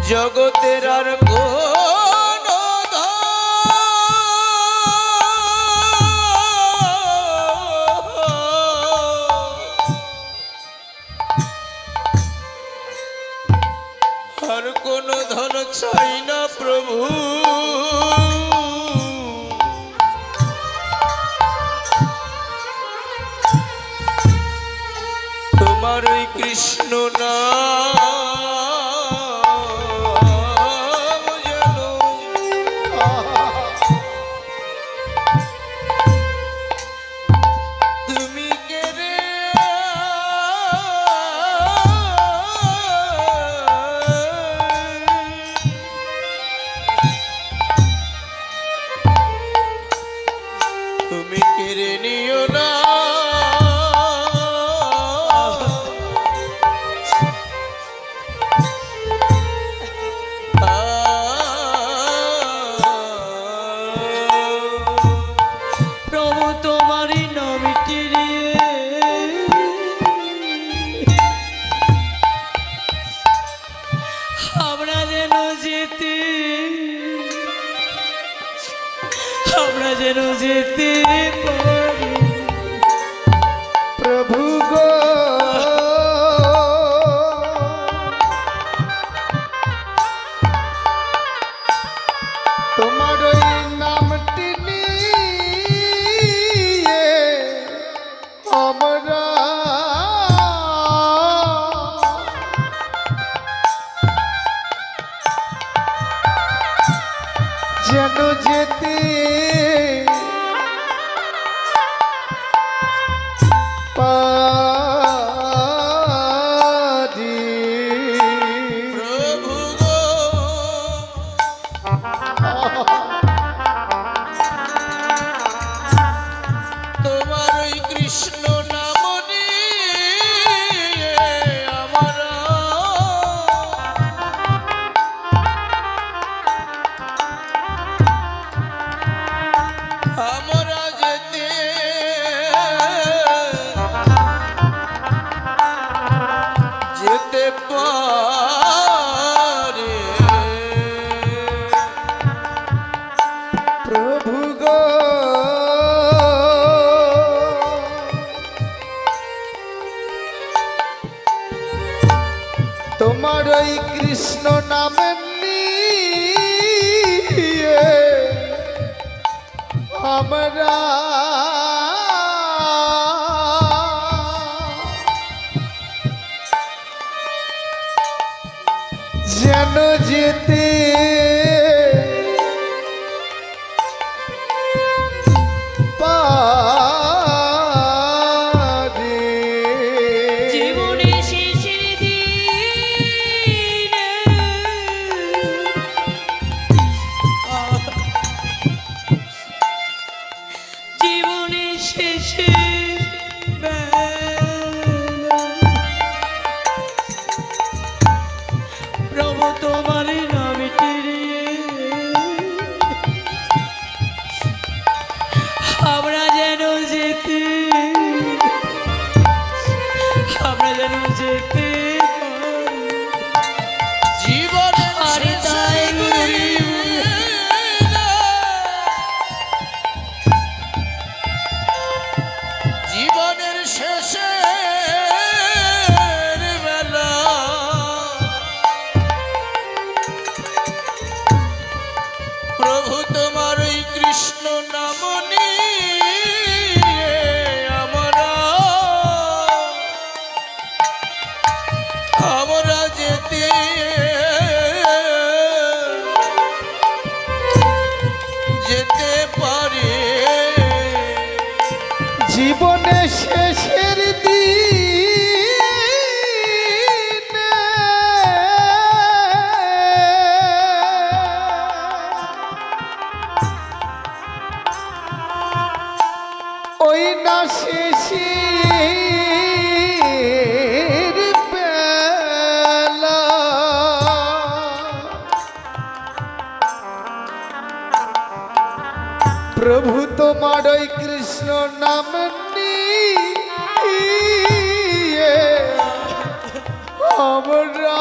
জগতের আর কোনো ধন চাই না প্রভু, তোমার ওই কৃষ্ণ নাম যেন তুমি কেড়ে তুমি কেড়ে নিও না। আমরা যেন যেতে পারি প্রভু গো, তোমার ওই নামটি নিয়ে আমরা যেন যেতে পারি। প্রভু গো, তোমার ওই কৃষ্ণ নাম নিয়ে আমরা যেতে যেতে পারি। প্রভু গো, তোমার ওই কৃষ্ণ নাম নিয়ে আমরা যেন যেতে পারি। জীবনে শেষের দিনে জীবনে শেষের বেলা প্রভু তোমার নামটি নিয়ে আমরা যেন যেতে পারি। জীবনের আরে তাই জীবনের শেষে বেলা প্রভু তোমার ওই কৃষ্ণ নাম নিয়ে আমরা যেতে যেতে পারি। জীবনে শেষের দিনে ওই না শেষের বেলা প্রভু তোমার ওই কৃষ্ণ নাম নিয়ে আমরা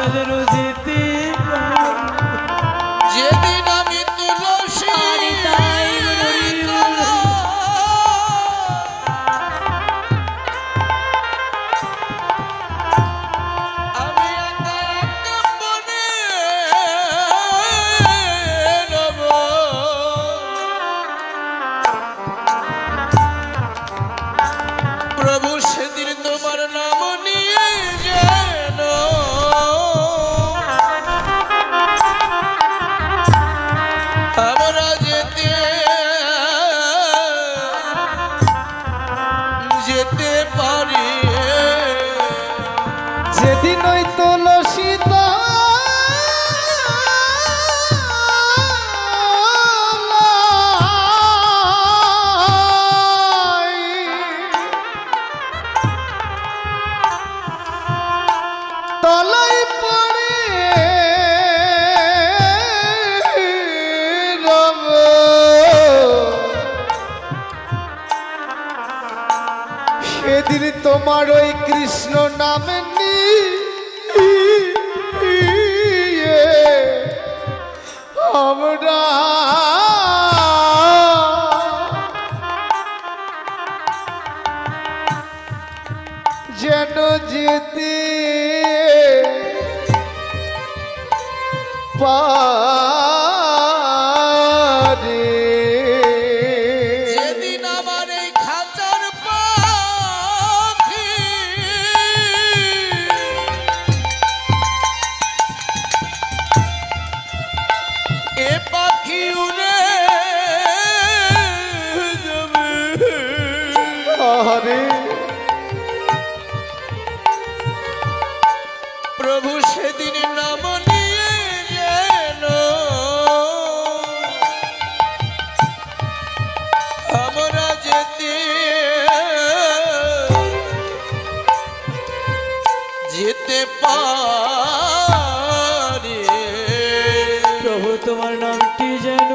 আমরা যেন যেতে পারি। যেদিন আমি তুলসী আরে তাই মরি। তলা আমি একা একা বনে রব। প্রভু সেদিন তোমার নাম নিয়ে যেন আমরা যেতে পারি। যেদিন ওই তুলসী তলাই পড়ে রব, সেদিন তোমার ওই কৃষ্ণ নাম নিয়ে আমরা যেন যেতে পারি। যেদিন আমার এই খাঁচার পাখি এ পাখি উড়ে যাবে। আরে প্রভু সেদিন নাম নিয়ে যেন আমরা যেতে পারি। প্রভু তোমার নামটি যেন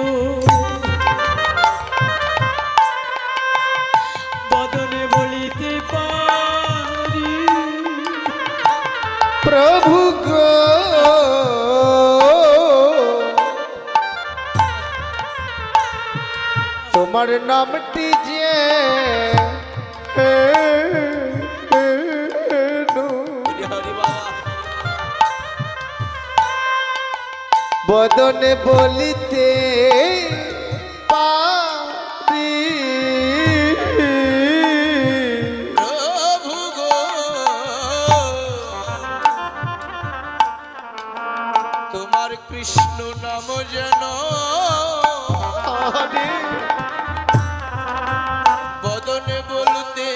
বদনে বলিতে পারি। প্রভু গো তোমার নামটি যে বদনে বলিতে পারি। প্রভু গো তোমার কৃষ্ণ নাম যেন আরে বদনে বলতে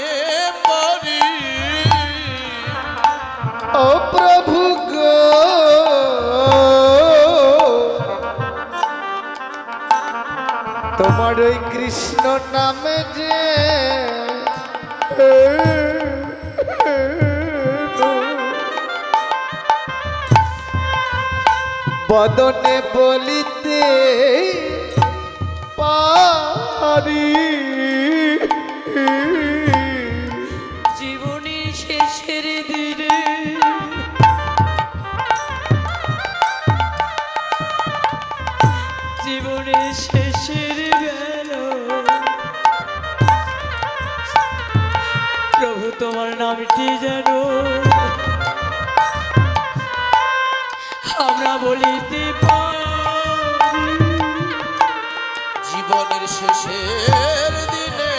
পারি। ও প্রভু গো তোমার ওই কৃষ্ণ নামে যে বদনে বলিতে পারি। জীবনের শেষের দিনে জীবনের শেষের বেলা প্রভু তোমার নামটি যেন আমরা বলিতে পারি। জীবনের শেষের দিনে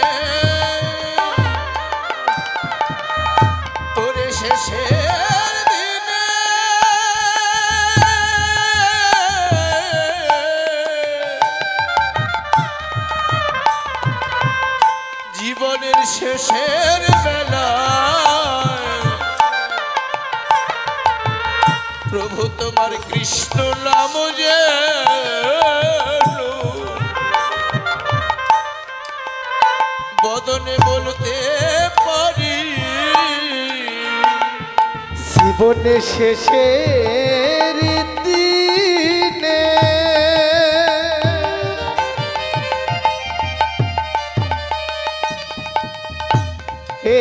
ওরে শেষের দিনে জীবনের শেষের বেলায় প্রভু তোমার কৃষ্ণ নাম যে বদনে বলতে পারি। জীবনে শেষের দিনে হে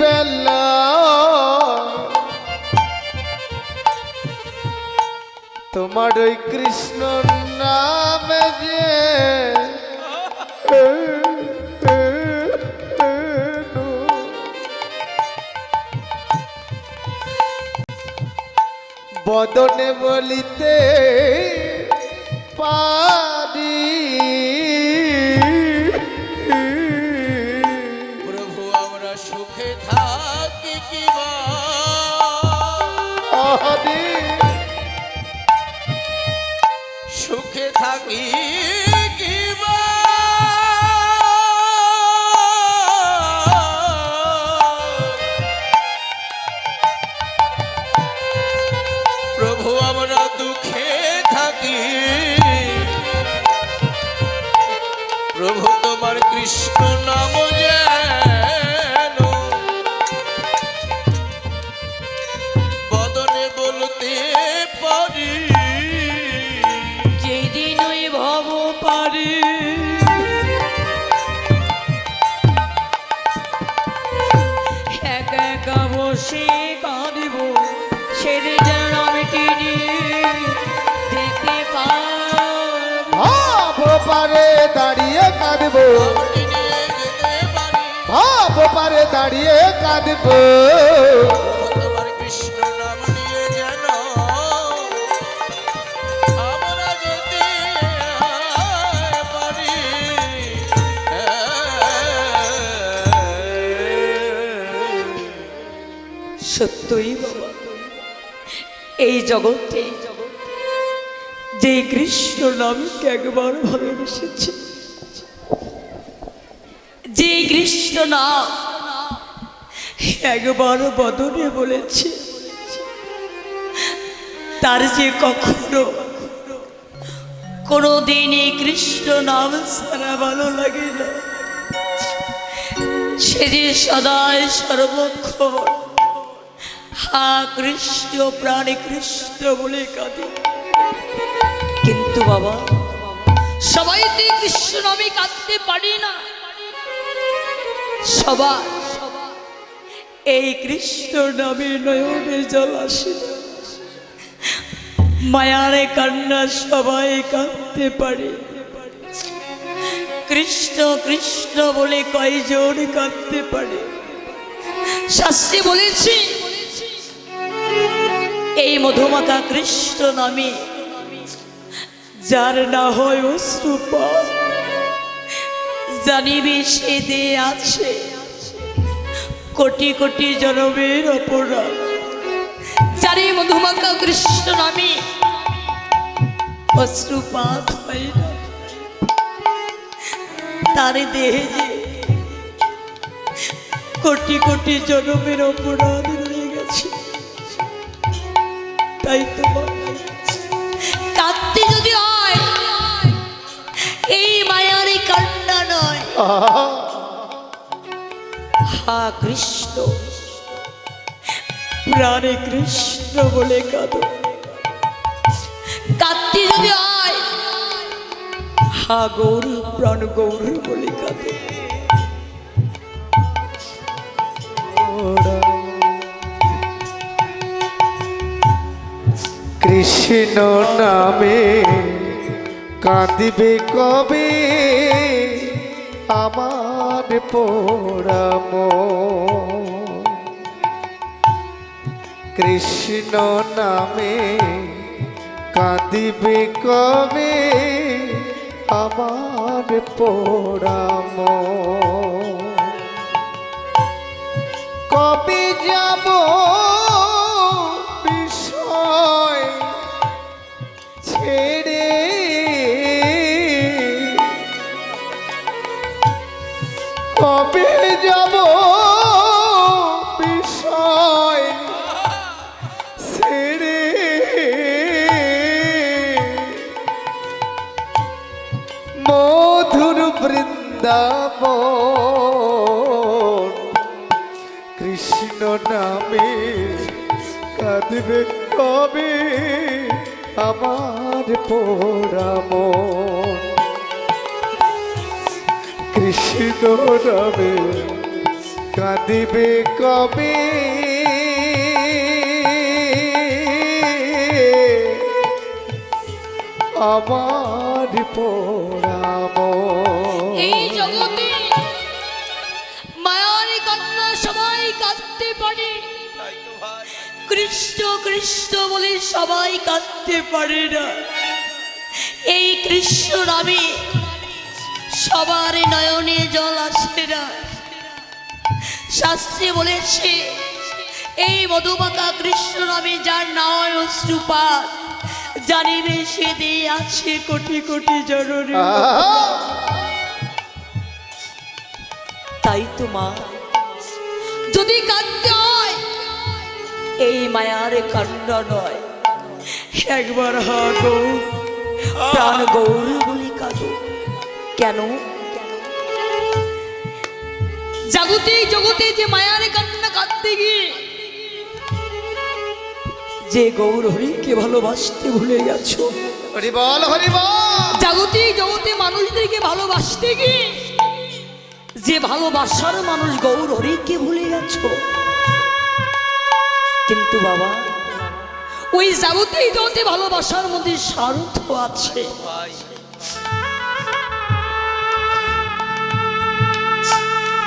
বেলা তোমার ওই কৃষ্ণ নামে যে বদনে বলিতে পারি প্রভু আমরা সুখে থাকি কি বা হরি সুখে থাকি কি বা প্রভু আমরা দুঃখে থাকি প্রভু তোমার কৃষ্ণ নাম যেন বদনে বলতে পারি যেদিন ওই ভব পারে একা একা বসে কাঁদিব সেরে যেন নামটি নিয়ে যেতে পার ভাব পারে দাঁড়িয়ে কাঁদব নামটি নিয়ে যেতে পারি ভাব পারে দাঁড়িয়ে কাঁদব তোমার কৃষ্ণ নাম নিয়ে যেন আমরা যেতে পারি সত্যই বাবা এই জগতে যে কৃষ্ণ নামকে একবার ভালোবেসেছে যে কৃষ্ণ নাম একবার বদনে বলেছে তার যে কখনো কোনোদিন এই কৃষ্ণ নাম ছাড়া ভালো লাগে না সে যে সদাই সর্বক্ষণ হা কৃষ্ণ প্রাণে কৃষ্ণ বলে কাঁদে কিন্তু বাবা সবাই তো এই কৃষ্ণ নামে কাঁদতে পারি না সবাই এই কৃষ্ণ নামে নয়নে জল আসে না। মায়ারে কান্না সবাই কাঁদতে পারে কৃষ্ণ কৃষ্ণ বলে কয়জন কাঁদতে পারে শাস্ত্রে বলেছি এই মধুমাখা কৃষ্ণ নামে যার না হয় অশ্রুপাত জানিবে সে দে আছে কোটি কোটি জনমের অপরাধ যার এই মধুমাখা কৃষ্ণ নামে অশ্রুপাত হয় না তার দেহে যে কোটি কোটি জনমের অপরাধ রয়ে গেছে তাই তোমার কাঁদতে যদি হয় এই মায়ারে কান্না নয় হা কৃষ্ণ প্রাণে কৃষ্ণ বলে কাঁদো কাঁদতে যদি হয় হা গৌর প্রাণ গৌর বলে কাঁদো কৃষ্ণ নামে কাঁদিবে কবে আমার পোড়াম কৃষ্ণ নামে কাঁদিবে কবে আমার পোড়াম কবে যাব বিষয় ছেড়ে কবে যাব বিষয় ছেড়ে মধুর বৃন্দাবন কৃষ্ণ নামে কাঁদবে কবে আমার পোড়াম কৃষ্ণ নামে কাঁদিবে কবে আমার পোড়াম এই জগতে মায়ার কান্না সবাই কাঁদতে পারে, কৃষ্ণ কৃষ্ণ বলে সবাই কাঁদতে পারে না। এই কৃষ্ণ নামে সবার নয়নে জল আসে না। শাস্ত্রে বলেছে এই মধুমাখা কৃষ্ণ নামে যার নয় অশ্রুপাত, জানিবে সে দিয়ে আছে কোটি কোটি জননী। তাই তো মা, যদি কাঁদতে হয় এই মায়ার কান্না নয়, একবার হা গৌর প্রাণ গৌর বলি কাঁদো। কেন? জাগতিক জগতে যে মায়ার কান্না কাঁদতে গিয়ে যে গৌর হরিকে ভালোবাসতে ভুলে গেছো। হরি বল হরি বল। জাগতিক জগতে মানুষদেরকে ভালোবাসতে গিয়ে যে ভালোবাসার মানুষ গৌর হরিকে ভুলে গেছো। কিন্তু বাবা, ওই জাগতিক জগতে ভালোবাসার মধ্যে স্বার্থ আছে।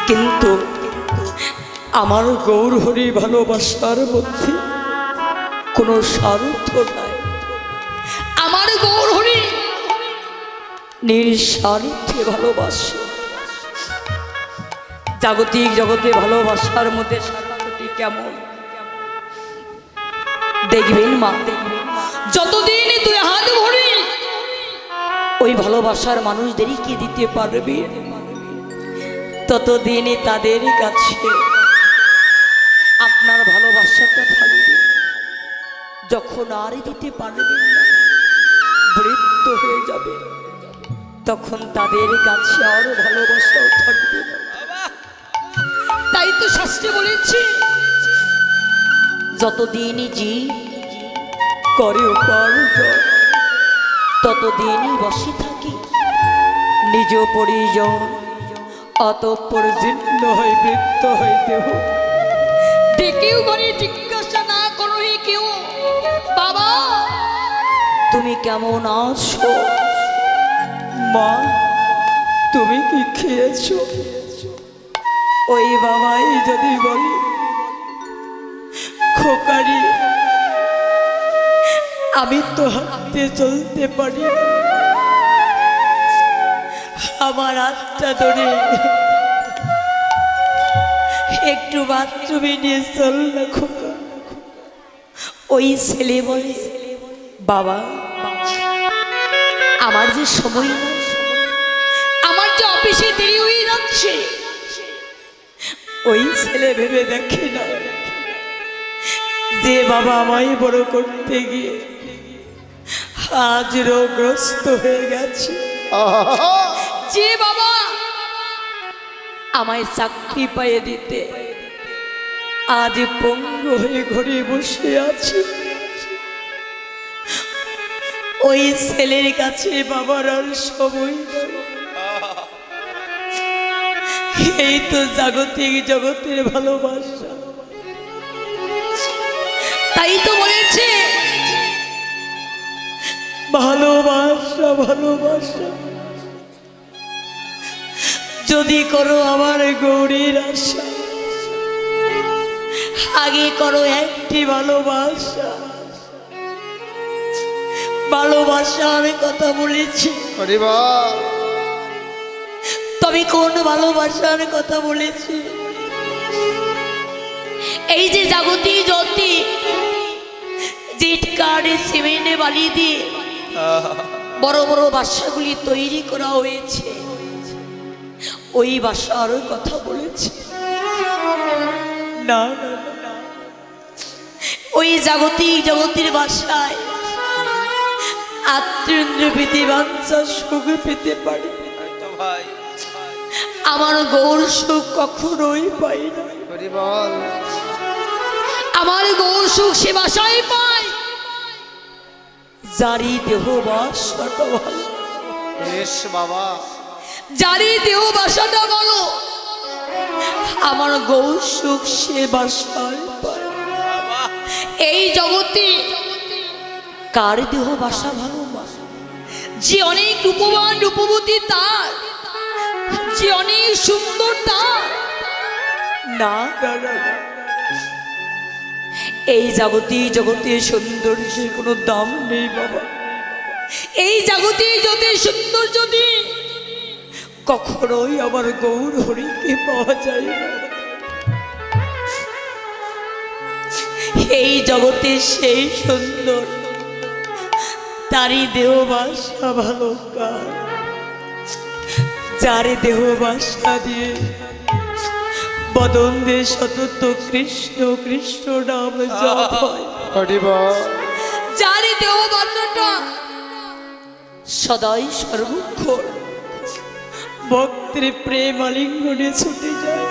কিন্তু আমার গৌর হরি ভালোবাসার মধ্যে কোনো স্বার্থ নাই। আমার গৌর হরি নিঃস্বার্থে ভালোবাসে। জাগতিক জগতে ভালোবাসার মধ্যে স্বার্থটি কেমন দেখবেন মা। যতদিন তুই হাত ভরি ওই ভালোবাসার মানুষদেরকে দিতে পারবি, ততদিনই তাদের কাছে আপনার ভালোবাসাটা থাকবে। যখন আর দিতে পারবেন না, বৃদ্ধ হয়ে যাবে, তখন তাদের কাছে আরো ভালোবাসাও থাকবে না। তাই তো শাস্ত্রে বলেছে যতদিনই জীব করে উপার্জন, ততদিনই বসে থাকি নিজ পরিজন, অতঃপর জীর্ণ হয় বৃদ্ধ হয় দেহ। ডেকেও ঘরে জিজ্ঞাসা না করো কেউ, বাবা তুমি কেমন আছো, মা তুমি কি খেয়েছো। ওই বাবাই যদি বলে খোকারি আমি তো হাঁটতে চলতে পারি না, আমার হাতটা ধরে একটু বাথরুমে নিয়ে চল না খোকা। ওই ছেলে বলে বাবা আমার যে সময় না, আমার যে অফিসে দেরি হয়ে যাচ্ছে। ওই ছেলে ভেবে দেখে না যে বাবা আমায় বড় করতে গিয়ে আজ রোগগ্রস্ত হয়ে গেছে, যে বাবা আমায় চাকরি পাইয়ে দিতে আজ পঙ্গু হয়ে ঘরে বসে আছে। ওই ছেলের কাছে বাবার আর সময় নেই। এই তো জাগতিক জগতের ভালোবাসা। তাই তো বলেছে ভালোবাসা ভালোবাসা যদি করো আমার গৌরীর আশা, আগে করো একটি ভালোবাসা। ভালোবাসার কথা বলেছি, তবে কোন ভালোবাসার কথা বলেছি? এই যে জাগতিক জ্যোতি জিট কার্ডে সিমেন্টে বালি দিয়ে বড় বড় বাসাগুলি তৈরি করা হয়েছে, ওই বাসার কথা বলেছি না। ওই জাগতিক জগতের বাসায় আত্মীন্দ্র পেতে বাঞ্ছা সুখ পেতে পারে, আমার গৌর সুখ কখনোই পাই না। আমার গৌর সুখ সে বাসায় পাই যারি দেহ বাসাটা ভালো। বাবা যারি দেহ বাসাটা বলো, আমার গৌর সুখ সে বাসায় পায়। এই জগতে কার দেহ বাসা ভালো মা? যে অনেক রূপবান রূপবতী তার, যে অনেক সুন্দর তার না, এই জগতে সৌন্দর্যের কোনো দাম নেই বাবা। এই জগতে যতই সৌন্দর্য যদি কখনোই আমার গৌর হরিকে পাওয়া যায় না। এই জগতে সেই সুন্দর, তারই দেহ বাসা ভালো কার, যার দেহ বাসা দিয়ে বদন দিয়ে সতত কৃষ্ণ কৃষ্ণ নাম জপ হয়, হরি বল যার দেহ বাসাটা সদাই সর্বক্ষণ ভক্তের প্রেম আলিঙ্গনে ছুটে যায়,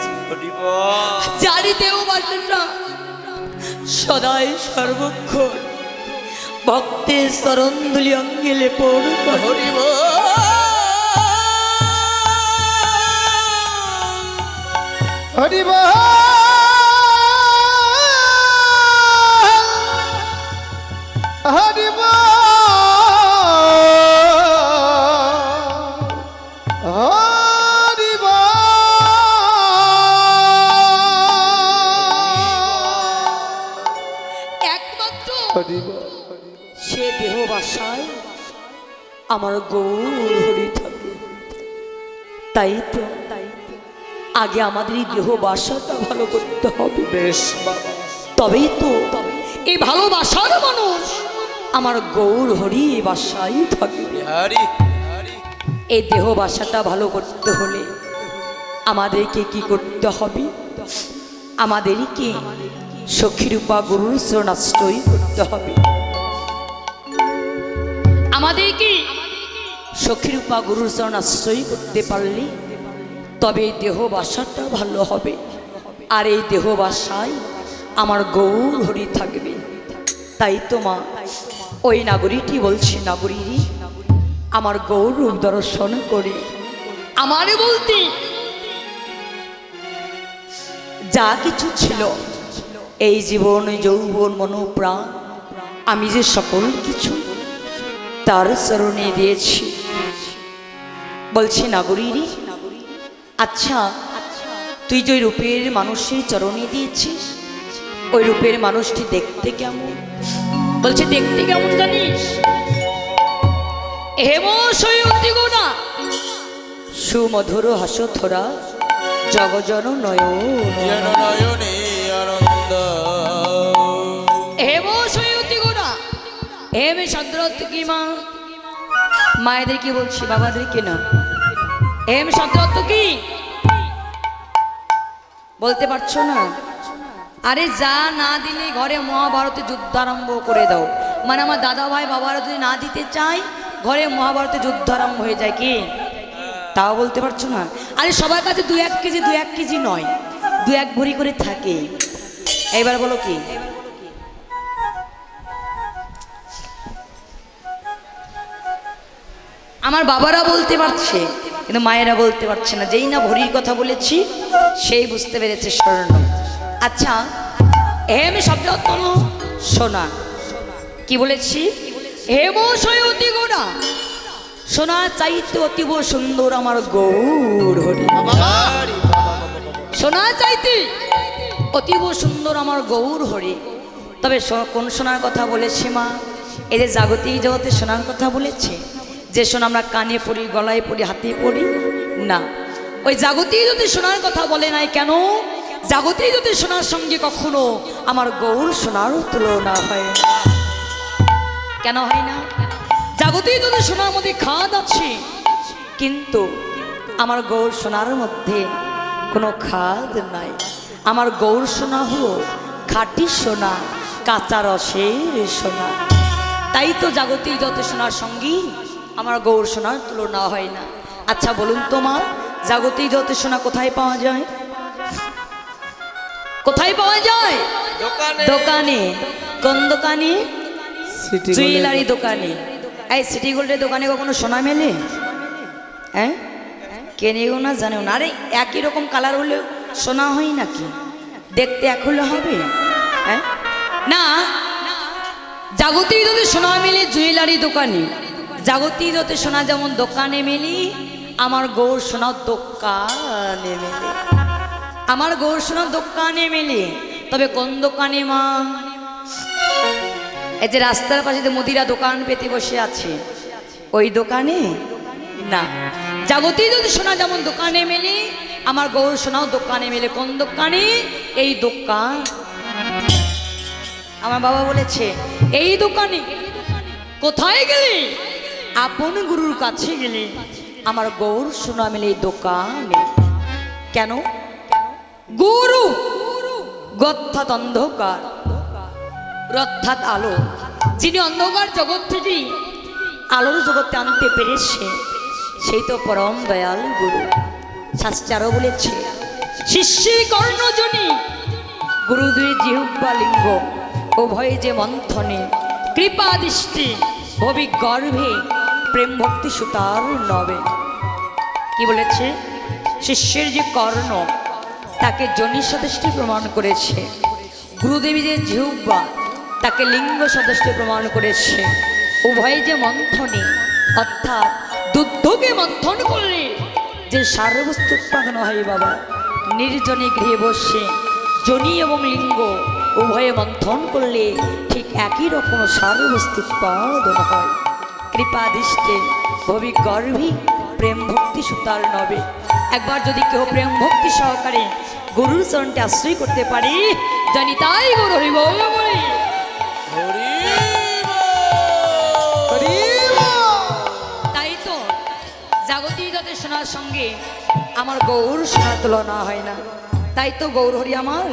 যার দেহ বাসাটা সদাই সর্বক্ষণ ভক্তের চরণধুলি অঙ্গে লেপন করে। হরি বল হরি বল হরি বল। একমাত্র হরি বল সে দেহ বাসায় আমার গৌর হরি থাকে। তাই তো আগে আমাদের এই দেহ বাসাটা ভালো করতে হবে, বেশ বাবা। তবেই তো এই ভালোবাসার মানুষ আমার গৌর হরি এই বাসায় থাকবে। এই দেহ বাসাটা ভালো করতে হলে আমাদেরকে কি করতে হবে? আমাদেরকে সখীরূপা গুরুর শরণাশ্রয় করতে হবে। আমাদেরকে সখীরূপা গুরুর শরণাশ্রয় করতে পারলে তবে এই দেহ বাসাটা ভালো হবে। আর এই দেহ বাসায় আমার গৌর হরি থাকবে। তাই তো মা ওই নাগরীটি বলছে, নাগরী আমার গৌর রূপ দর্শন করে আমারে বলতে যা কিছু ছিল এই জীবন যৌবন মনোপ্রাণ আমি যে সকল কিছু তার চরণে দিয়েছি। বলছি নাগরী, আচ্ছা তুই যে রূপের মানুষের চরণে দিয়েছিস ওই রূপের মানুষটি দেখতে কেমন? বলছে দেখতে কেমন জানিস? হেমশয় অতিগুণা সুমধুর হাসথরা জগজন নয়নে আনন্দ। হেমশয় অতিগুণা হেম চন্দ্রত কি মা? মায়েদের কি বলছি, বাবাদের কি না? হেম চন্দ্রত কি বলতে পারছো না? আরে যা না দিলে ঘরে মহাভারতে যুদ্ধ আরম্ভ করে দাও। মানে আমার দাদা ভাই বাবারা যদি না দিতে চায় ঘরে মহাভারতে যুদ্ধ আরম্ভ হয়ে যায়। কি তাও বলতে পারছো না? আরে সবার কাছে 2-1 কেজি 2-1 কেজি নয় 2-1 ভরি করে থাকে। এইবার বলো কি? আমার বাবারা বলতে পারছে কিন্তু মায়েরা বলতে পারছে না। যেই না ভরির কথা বলেছি সেই বুঝতে পেরেছে স্বর্ণ। আচ্ছা হেম শব্দ সোনা কি বলেছি? হেম সয় অতি গোনা সোনা চাইতে অতীব সুন্দর আমার গৌর হরি। সোনা চাইতে অতীব সুন্দর আমার গৌর হরি। তবে কোন সোনার কথা বলেছে মা? এই যে জাগতিক জগতে সোনার কথা বলেছে, যে সোনা আমরা কানে পড়ি, গলায় পড়ি, হাতে পড়ি না। ওই জাগতিক যদি সোনার কথা বলে নাই কেন? জাগতিক যদি সোনার সঙ্গে কখনো আমার গৌর সোনার তুলনা হয় কেন? হয় না? জাগতিক যদি সোনার মধ্যে খাদ আছে কিন্তু আমার গৌর সোনার মধ্যে কোনো খাদ নাই। আমার গৌর সোনা হলো খাঁটি সোনা, কাঁচা রসের সোনা। তাই তো জাগতিক যত সোনার সঙ্গী আমার গৌর সোনার তুলনা হয় না। আচ্ছা বলুন তো মা, জাগতিক যত সোনা কোথায় পাওয়া যায়? কোথায় পাওয়া যায়? দোকানে। কোন দোকানে? জুয়েলারি দোকানে। এই সিটি গোল্ডের দোকানে কখনো সোনা মেলে? হ্যাঁ, কেনেও না জানেও না। আরে একই রকম কালার হলেও সোনা হয় নাকি? দেখতে এক হলে হবে? হ্যাঁ না, জাগতিক যদি সোনা মেলে জুয়েলারি দোকানে, জাগতিক যদি সোনা যেমন দোকানে মেলি, আমার গৌর সোনার দোকানে মেলে, আমার গৌর সোনার দোকানে মেলে। তবে কোন দোকানে মা? এই যে রাস্তার পাশে যে মুদিরা দোকান পেতে বসে আছে, ওই দোকানে না। জাগতিক যদি সোনা যেমন দোকানে মেলে, আমার গৌর সোনাও দোকানে মেলে। কোন দোকানে? এই দোকান। আমার বাবা বলেছে এই দোকানে। কোথায় গেলে? আপন গুরুর কাছে গেলে আমার গৌর সোনা মেলে এই দোকানে। কেন? গুরু অর্থাৎ অন্ধকার, অর্থাৎ আলো। যিনি অন্ধকার জগৎ থেকে আলোর জগতে আনতে পেরেছে, সেই তো পরম দয়াল গুরু। শাস্ত্রে আরো বলেছে শিষ্যের কর্ণজনী গুরুদের জিহ্বা লিঙ্গ উভয়ে যে মন্থনে কৃপা দৃষ্টি ভবিক গর্ভে প্রেম ভক্তি সুতার নবে। কি বলেছে? শিষ্যের যে কর্ণ তাকে জনি সদৃষ্টে প্রমাণ করেছে, গুরুদেবী যে জিহ্বা তাকে লিঙ্গ সদৃষ্টে প্রমাণ করেছে। উভয়ে যে মন্থনে অর্থাৎ দুগ্ধকে মন্থন করলে যে সারবস্তু উৎপাদন হয় বাবা, নির্জনে গৃহে বসে জনি এবং লিঙ্গ উভয়ে মন্থন করলে ঠিক একই রকম সারবস্তু উৎপাদন হয়। কৃপা দৃষ্টে ভবিক গর্ভী প্রেম ভক্তি সুতার নবে। একবার যদি কেউ প্রেম ভক্তি সহকারে গুরুর চরণকে আশ্রয় করতে পারে, জানি তাই গুরু হরি বল বলি। তাই তো জাগতিক যতের সোনার সঙ্গে আমার গৌর সোনার তুলনা হয় না। তাই তো গৌর হরি আমার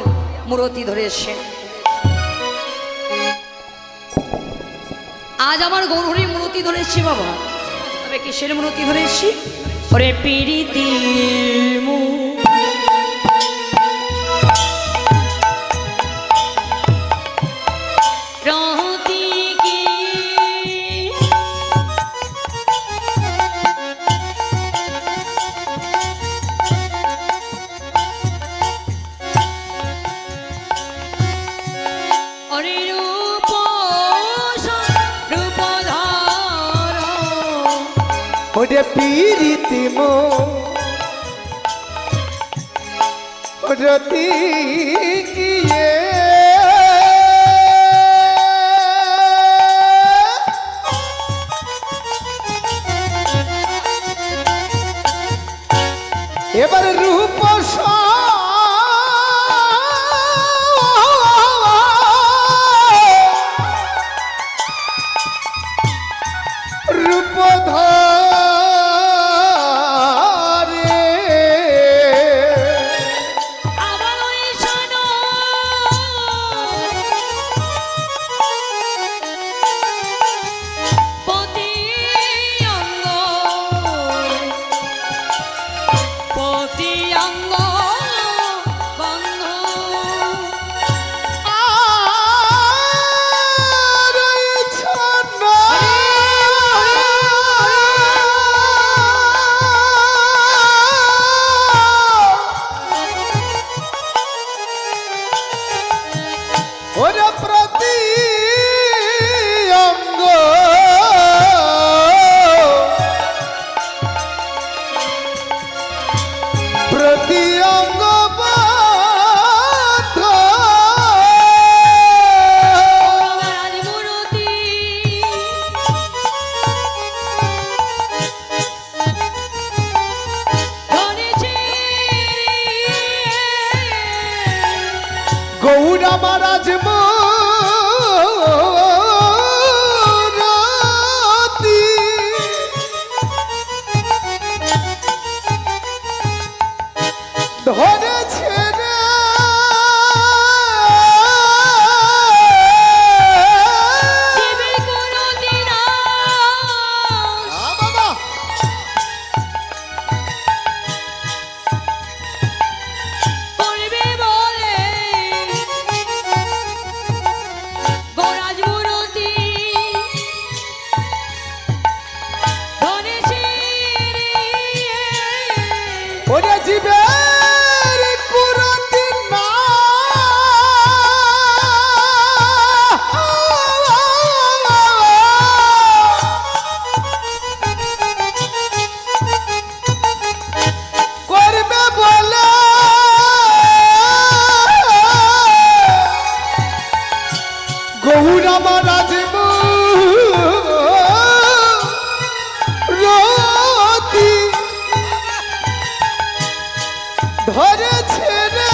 মূরতি ধরেছে। আজ আমার গৌর হরি মূরতি ধরেছি বাবা। তবে কিসের মূরতি ধরেছি? ওরে পিরিতি ওরে পীরিতি মো রতি গিয়ে এবার রূপ গৌরা মহারাজ গৌরা মহারাজ রতি ধরেছে রে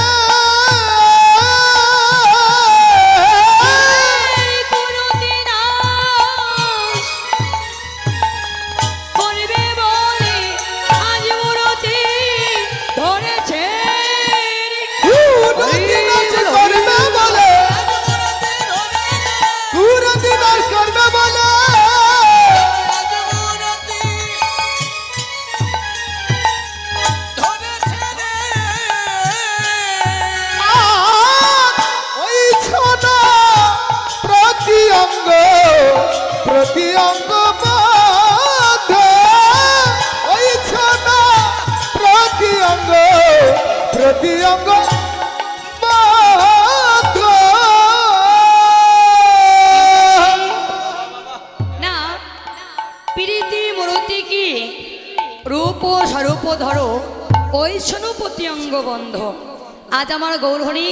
প্রতি অঙ্গ বাধে ওই ছনা প্রতি অঙ্গ বাধে। না প্রীতি মূরতি কি রূপ স্বরূপ ধরো ওই শোনো প্রতি অঙ্গ বন্ধ। আজ আমার গৌরহরি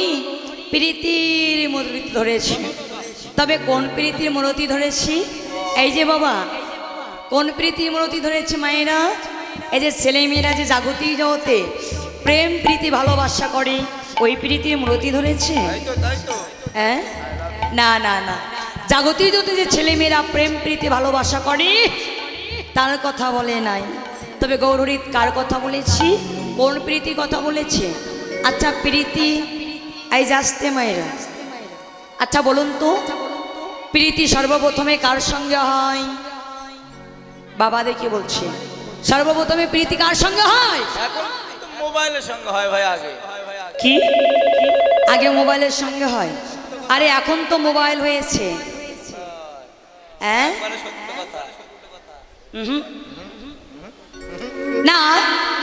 প্রীতির মূর্তি ধরেছে, তবে কোন প্রীতির মূর্তি ধরেছি? এই যে বাবা, কোন প্রীতির মূর্তি ধরেছে মায়েরা? এই যে ছেলেমেয়েরা যে জাগতিক জগতে প্রেম প্রীতি ভালোবাসা করে ওই প্রীতির মূর্তি ধরেছে। হ্যাঁ, না না না, জাগতিক জগতে যে ছেলেমেয়েরা প্রেম প্রীতি ভালোবাসা করে তার কথা বলে নাই। তবে গৌরহরি কার কথা বলেছি? কোন প্রীতি কথা বলেছে? আচ্ছা প্রীতি এই যে আসতে মায়েরা, আচ্ছা বলুন তো প্রীতি সর্বপ্রথমে কার সঙ্গে হয়? বাবা দেখি বলছে সর্বপ্রথমে প্রীতি কার সঙ্গে হয়? এখন তো মোবাইলের সঙ্গে হয় ভাই। আগে কি আগে মোবাইলের সঙ্গে হয়? আরে এখন তো মোবাইল হয়েছে। হ্যাঁ, মানে সত্য কথা। না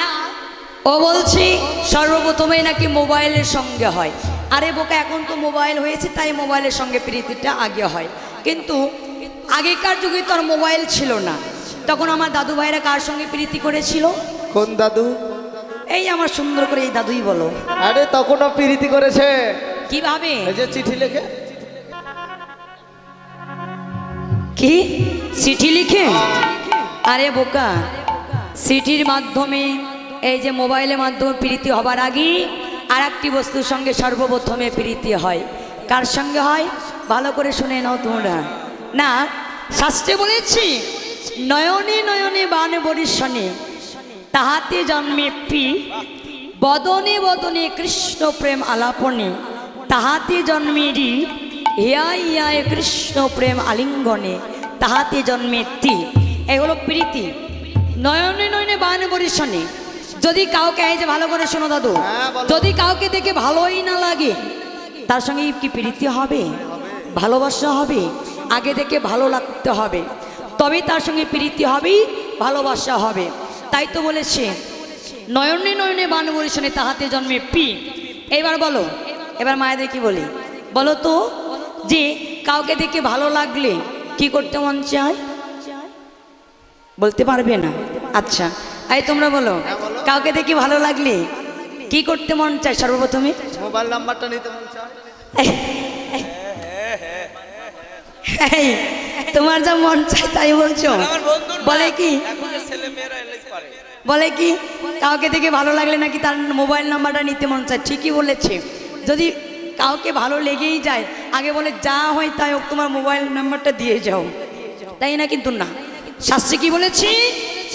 না, ও বলছি সর্বপ্রথমে নাকি মোবাইলের সঙ্গে হয়। আরে বোকা, এখন তো মোবাইল হয়েছে তাই মোবাইলের সঙ্গে প্রীতিটা আগে হয়, কিন্তু আগেকার যুগে তো আর মোবাইল ছিল না। তখন আমার দাদু ভাইরা কার সঙ্গে প্রীতি করেছিল? কোন দাদু? এই আমার সুন্দর করে এই দাদুই বলো। আরে তখনও প্রীতি করেছে। কিভাবে? এই যে চিঠি লেখে। কি চিঠি লিখে? আরে বোকা, চিঠির মাধ্যমে এই যে মোবাইলের মাধ্যমে প্রীতি হবার আগে আর একটি বস্তুর সঙ্গে সর্বপ্রথমে প্রীতি হয়। কার সঙ্গে হয়? ভালো করে শুনে নাও তোমরা। না, শাস্ত্রে বলেছি নয়নে নয়নে বান বরিশনে তাহাতে জন্মে পি, বদনে বদনে কৃষ্ণ প্রেম আলাপনে তাহাতে জন্মে রি, হিয়ায় হিয়ায় কৃষ্ণ প্রেম আলিঙ্গনে তাহাতে জন্মে তি। এই হলো প্রীতি। নয়নে নয়নে বান বরিশনে, যদি কাউকে, এই যে ভালো করে শোনো দাদু, যদি কাউকে দেখে ভালোই না লাগে তার সঙ্গে কি প্রীতি হবে? ভালোবাসা হবে? আগে দেখে ভালো লাগতে হবে, তবেই তার সঙ্গে প্রীতি হবে, ভালোবাসা হবে। তাই তো বলেছে নয়নে নয়নে বান বরিশনে তাহাতে জন্মে পি। এবার বলো, এবার মায়েদের কি বলি বলো তো, যে কাউকে দেখে ভালো লাগলে কি করতে মন চায়? বলতে পারবে না? আচ্ছা এই তোমরা বলো, কাউকে দেখে ভালো লাগলে কি করতে মন চায়? সর্বপ্রথমে মোবাইল নাম্বারটা নিতে মন চায়। এই, তোমার যা মন চায় তাই বলছো। আমার বন্ধুর বলে কি, এখনের ছেলে মেয়েরা এলে পারে। বলে কি কাউকে দেখে ভালো লাগলে নাকি তার মোবাইল নাম্বারটা নিতে মন চায়। ঠিকই বলেছে। যদি কাউকে ভালো লেগেই যায় আগে বলে যা হয় তাই হোক তোমার মোবাইল নাম্বারটা দিয়ে যাও, তাই না? কিন্তু না, শাস্ত্রে কি বলেছি?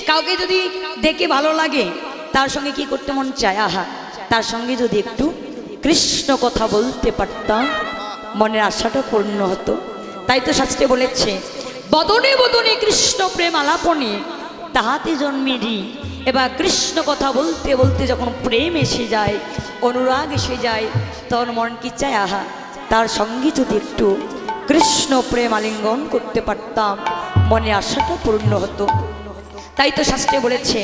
কাউকে যদি দেখে ভালো লাগে তার সঙ্গে কি করতে মন চায়? আহা, তার সঙ্গে যদি একটু কৃষ্ণ কথা বলতে পারতাম মনের আশাটা পূর্ণ হতো। তাই তো শাস্ত্রে বলেছে বদনে বদনে কৃষ্ণ প্রেম আলাপনে তাহাতে জন্মেরি। এবার কৃষ্ণ কথা বলতে বলতে যখন প্রেম এসে যায়, অনুরাগ এসে যায়, তখন মন কি চায়? আহা, তার সঙ্গে যদি একটু কৃষ্ণ প্রেম আলিঙ্গন করতে পারতাম মনে আশাটা পূর্ণ হতো। তাই তো শাস্ত্রে বলেছে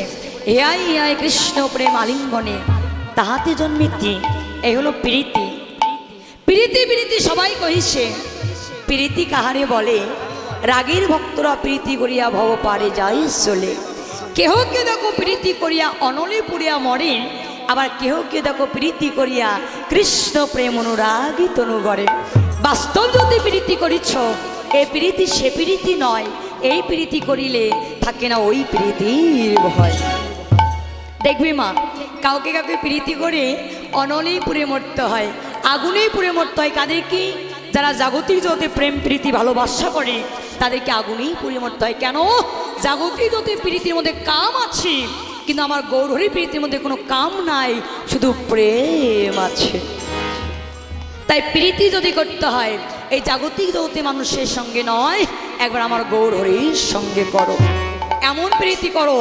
হেয়াই হেয়াই কৃষ্ণ প্রেম আলিঙ্গনে তাহাতে জন্মিতি। এই হলো প্রীতি। প্রীতি প্রীতি সবাই কহিছে, প্রীতি কাহারে বলে? রাগের ভক্তরা প্রীতি করিয়া ভব পারে যাই চলে। কেহ কে দেখো প্রীতি করিয়া অনলে পুরিয়া মরে, আবার কেহ কে দেখো প্রীতি করিয়া কৃষ্ণ প্রেম অনুরাগী তনু গড়ে। বাস্তব যদি প্রীতি করিছ, এই প্রীতি সে প্রীতি নয়, এই প্রীতি করিলে থাকে না ওই প্রীতির ভয়। দেখবি মা, কাউকে কাউকে প্রীতি করে অনলেই পুড়ে মরতে হয়, আগুনেই পুড়ে মরতে হয়। কাদের কি? যারা জাগতিক জগতে প্রেম প্রীতি ভালোবাসা করে তাদেরকে আগুনেই পুড়ে মরতে হয়। কেন? জাগতিক জগতে প্রীতির মধ্যে কাম আছে, কিন্তু আমার গৌরহরি প্রীতির মধ্যে কোনো কাম নাই, শুধু প্রেম আছে। তাই প্রীতি যদি করতে হয় এই জাগতিক জগতে মানুষের সঙ্গে নয়, একবার আমার গৌরহরির সঙ্গে করো। এমন প্রীতি করো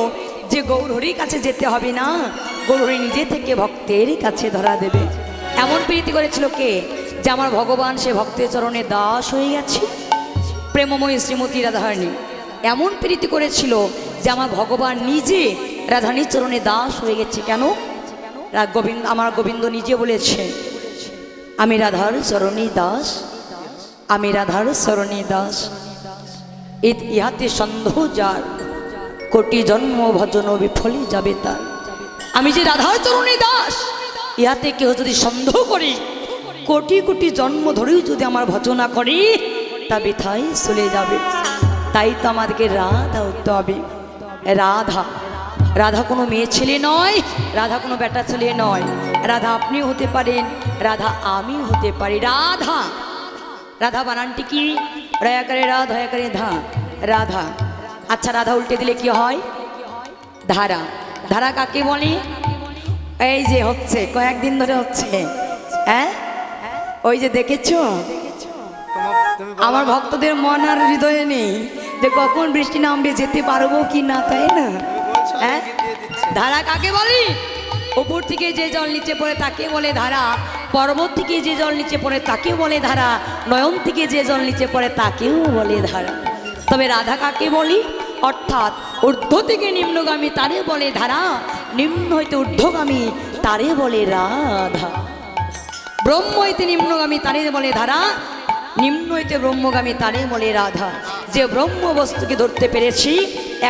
যে গৌরহরির কাছে যেতে হবে না, গৌরহরি নিজে থেকে ভক্তের কাছে ধরা দেবে। এমন প্রীতি করেছিল কে? যে আমার ভগবান সে ভক্তের চরণে দাস হয়ে গেছে, প্রেমময়ী শ্রীমতী রাধারানী। এমন প্রীতি করেছিল যে আমার ভগবান নিজে রাধারানীর চরণে দাস হয়ে গেছে। কেন? গোবিন্দ, আমার গোবিন্দ নিজে বলেছে, আমি রাধার চরণী দাস, আমি রাধার চরণী দাস। ইহাতে সন্দেহ যার, কোটি জন্ম ভজন বিফলে যাবে তার। আমি যে রাধার চরণী দাস, ইহাতে কেউ যদি সন্দেহ করি, কোটি কোটি জন্ম ধরেও যদি আমার ভজনা করি, তা বৃথাই চলে যাবে। তাই তো আমাদেরকে রাধা হতে হবে। রাধা, রাধা কোনো মেয়ে ছেলে নয়, রাধা কোনো বেটা ছেলে নয়। রাধা আপনিও হতে পারেন, রাধা আমিও হতে পারি। রাধা, রাধা বানানটি কি? রয়াকারে রা, ধয়াকারে ধা, রাধা। আচ্ছা, রাধা উল্টে দিলে কি হয়? ধারা। ধারা কাকে বলে? এই যে হচ্ছে, কয়েকদিন ধরে হচ্ছে, হ্যাঁ, ওই যে দেখেছো, আমার ভক্তদের মন আর হৃদয়ে নেই যে কখন বৃষ্টি নামবে, যেতে পারবো কি না, তাই না? হ্যাঁ, ধারা কাকে বলি? উপর থেকে যে জল নিচে পড়ে তাকে বলে ধারা, পর্বত থেকে যে জল নিচে পড়ে তাকে বলে ধারা, নয়ন থেকে যে জল নিচে পড়ে তাকেও বলে ধারা। তবে রাধা কাকে বলি? অর্থাৎ ঊর্ধ্ব থেকে নিম্নগামী তারে বলে ধারা, নিম্ন হইতে ঊর্ধ্বগামী তারে বলে রাধা। ব্রহ্ম হইতে নিম্নগামী তারে বলে ধারা, নিম্ন হইতে ব্রহ্মগামী তারে বলে রাধা। যে ব্রহ্ম বস্তুকে ধরতে পেরেছি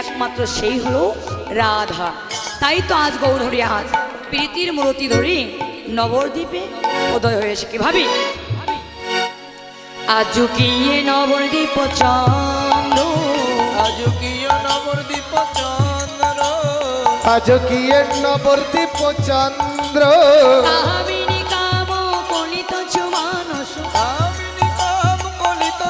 একমাত্র সেই হলো রাধা। তাই তো আজ গৌরহরি আজ প্রীতির মূর্তি ধরি নবদ্বীপে উদয় হয়েছে। কিভাবে? আজ কি নবদ্বীপ চন্দ্র, আজ কি নবদ্বীপ চন্দ্র, আজ কি নবদ্বীপ চন্দ্র, কামিনী কাম কলিত মানস, কামিনী কাম কলিত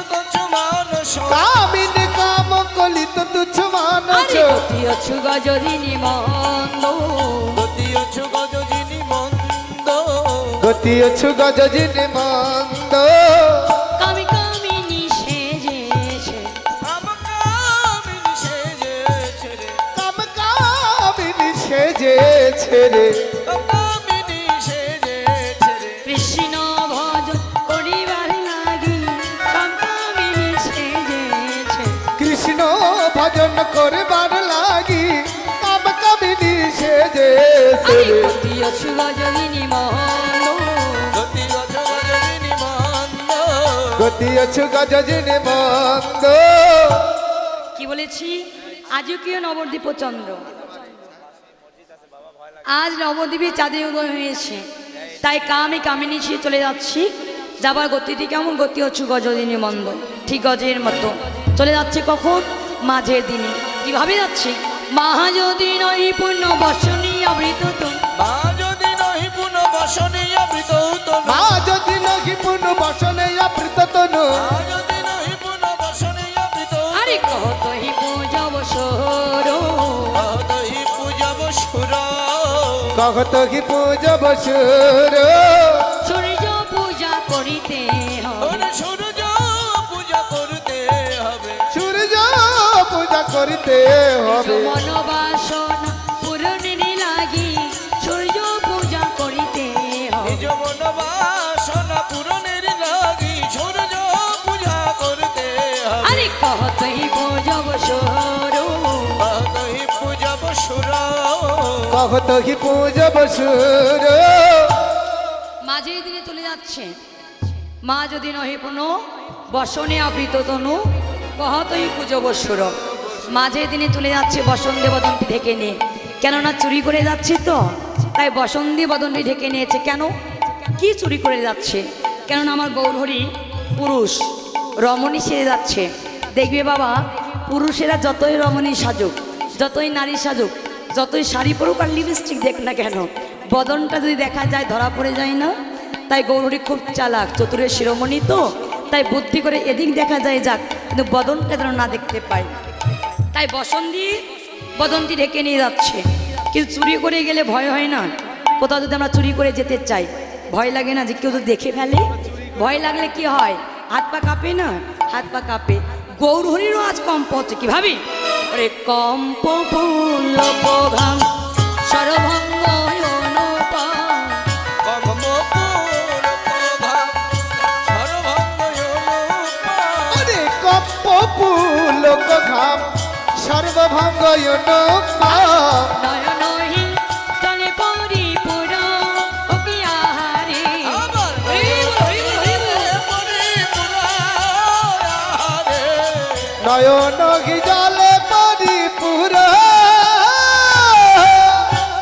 মানস, কামিনী কাম কলিত তুচ্ছ মানস। গতি অছু গজরিনী মন্দ, গতি অছু গজজিনী মন্দ, গতি অছু গজজিনী মন্দ, কামি কামিনী সেজেছে, কাম কামিনী সেজেছে রে, কাম কামিনী সেজেছে রে, কামিনী সেজেছে রে, কৃষ্ণ ভজন করিবার লাগি কাম কামিনী সেজেছে। কৃষ্ণ ভজন করবার লাগি কাম কামিনী সেজেছে রে। গতি অছু গজরিনী মন্দ, গতি অছু গজজিনী মন্দ, গতি অছু গজজিনী মন্দ। কি বলেছি? আজকেও নবদ্বীপ চন্দ্র, আজ নবদ্বীপে চাঁদে উদয় হয়েছে। তাই কামে কামিনী সে চলে যাচ্ছি, যাবার গতিটি কেমন? গতি অছু গজদিনী মন্দ, ঠিক গজের মতো চলে যাচ্ছে। কখন? মাঝের দিনে। কিভাবে যাচ্ছে? মাহা যদি নয় পূর্ণ বর্ষণী আবৃত তো, মা যদি নহি পুনঃ বসনে আবৃত তনু, মা যদি নহি পুন বসনে আবৃত তনু, মা যদি নহি পুনঃ বসনে আবৃত আরে কহত হি পূজব সর, কহতহি পূজব সুর, কহত কি পূজব সুর, সূর্য পূজা করিতে হবে, ওরে সূর্য পূজা করতে হবে, সূর্য পূজা করিতে হবে। মন বাসনা পূরণের লাগি সূর্য পূজা করিতে হবে। নিজ মন বাসনা পূরণের লাগি সূর্য পূজা করতে হবে, আরে কহতই পূজব সর, কহতহি পূজব সুর, কহত কি পূজব সুর। মাঝের দিনে চলে যাচ্ছে। মা যদি নহে পুনঃ বসনে আবৃত তনু, কহতই পূজব সুর। মাঝের দিনে চলে যাচ্ছে বসন্তে বদনটি ঢেকে নিয়ে, কেননা চুরি করে যাচ্ছে তো, তাই বসন্তে বদনটি ঢেকে নিয়েছে। কেন? কি চুরি করে যাচ্ছে? কেননা আমার গৌরহরি পুরুষ রমণী সেজে যাচ্ছে, দেখবে বাবা পুরুষেরা যতই রমণী সাজুক, যতই নারী সাজুক, যতই শাড়ি পরুক আর লিপস্টিক দেখ না কেন, বদনটা যদি দেখা যায় ধরা পড়ে যায় না। তাই গৌরী খুব চালাক, চতুরের শিরোমণি তো, তাই বুদ্ধি করে এদিক দেখা যায় যাক, কিন্তু বদনটা যেন না দেখতে পায়। তাই বসন্তী বদনটি ঢেকে নিয়ে যাচ্ছে। কিন্তু চুরি করে গেলে ভয় হয় না? কোথাও যদি আমরা চুরি করে যেতে চাই, ভয় লাগে না যে কেউ যদি দেখে ফেলে? ভয় লাগলে কি হয়, হাত পা কাঁপে না? হাত পা কাঁপে। গৌরহরিরও আজ কম্প হচ্ছে, কি ভাবি? ওরে কম্প পুল্লবঘাম সর্বভঙ্গ অনুপম। আরে কপ্প পুলক ঘাম সর্বভঙ্গ নয়নহীন জলে পরিপূর্ণ অকিয়াহারে। নয়ন জলে পরিপূর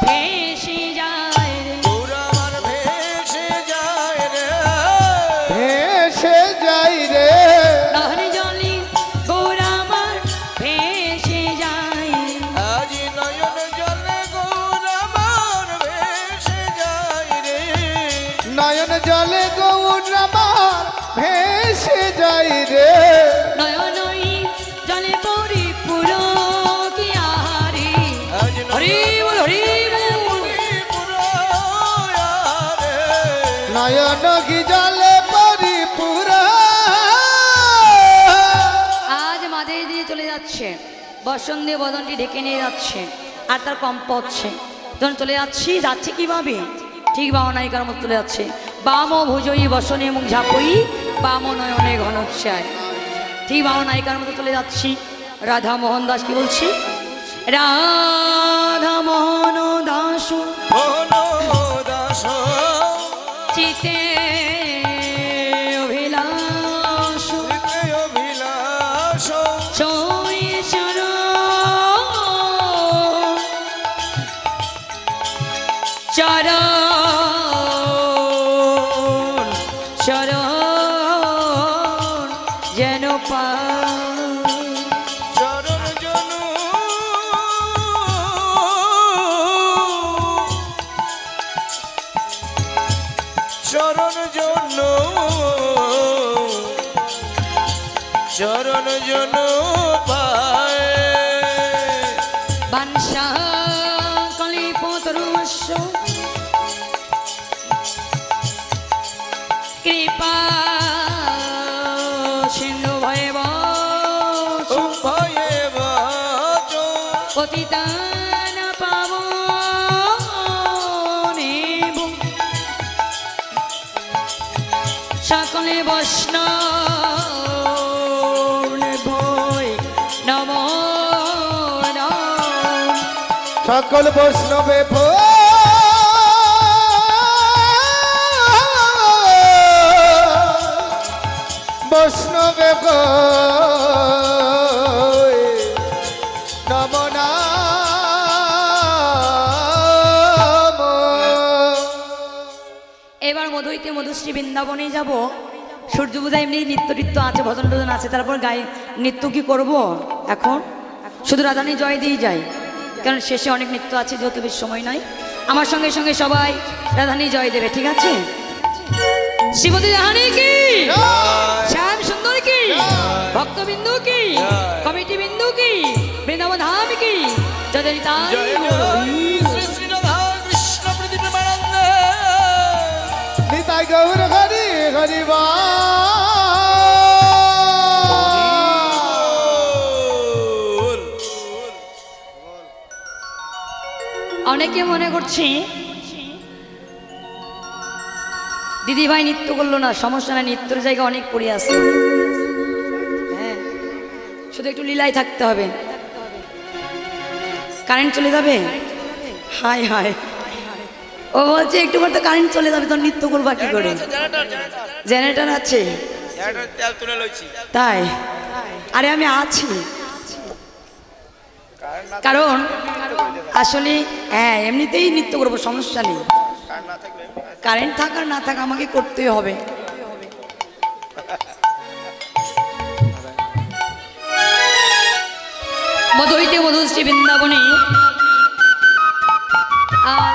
ভেসে যায় রে, ভেসে যাই রে। নয়ন জলে গৌরামার ভেসে যায়। নয়ন জলে গৌর আমার ভেসে যাই রে। নয়নহীন জলে পরিপূর্ণ অকিয়াহারে। হরি বল হরি বল। নয়ন জলে পরিপূর আজ মাদের দিয়ে চলে যাচ্ছে, বসন্তী বদনটি ঢেকে নিয়ে যাচ্ছে, আর তার কম্প হচ্ছে। যখন চলে যাচ্ছে কিভাবে? ঠিক বামনায়িকার মতো চলে যাচ্ছে। বাম ভুজয়ী বসনে মুখ ঝাপই, বাম নয়নে ঘনচ্ছায়। ঠিক বামনায়িকার মতো চলে যাচ্ছি। রাধা মোহন দাস কি বলছি? রাধা মোহন দাস চিতে অভিলাষ চৈচর চরণ চরণ যেন চরণ জন পায় বাঞ্ছা কলিপতরুস্য কৃপা সিন্ধু ভয়েব ভয়ে বাচ পতিতান পাবনেব সকলে বৈষ্ণব ভয় নম সকল বৈষ্ণবে বৈষ্ণবে নম নাম। এবার মধুইতে মধুশ্রী বৃন্দাবনে যাব। সূর্য পূজা এমনি নৃত্য টিত্য আছে, ভজন টজন আছে, তারপর গায়ে নৃত্য কি করব? এখন শুধু রাধানী জয় দিয়ে যাই, কারণ শেষে অনেক নৃত্য আছে, যেহেতু বেশ সময় নাই। আমার সঙ্গে সঙ্গে সবাই রাধানী জয় দেবে, ঠিক আছে? শ্রীমতী রাধানী কি, শ্যাম সুন্দর কি, ভক্তবিন্দু কি, কমিটি বিন্দু কি, বৃন্দাবন ধাম কি, জয় তাই শ্রী শ্রী রাধা কৃষ্ণ প্রতি প্রেমানন্দে নিতাই গৌর হরি হরি অনেকে মনে করছি দিদি ভাই নৃত্য করলো না, সমস্যা না, নৃত্যের জায়গা অনেক পড়ে আছে। হ্যাঁ, শুধু একটু লীলায় থাকতে হবে। কারেন্ট চলে যাবে, হাই হাই, ও বলছে একটু পর তো কারেন্ট চলে যাবে, তো নৃত্য করবা কি করে? জেনারেটর আছে তেল তুলে লইছি তাই? আরে আমি আছি, কারণ আসলে হ্যাঁ এমনিতেই নৃত্য করবো, সমস্যা নেই। কারেন্ট থাক আর না থাক আমাকে করতেই হবে। শ্রী বৃন্দাবনে আজ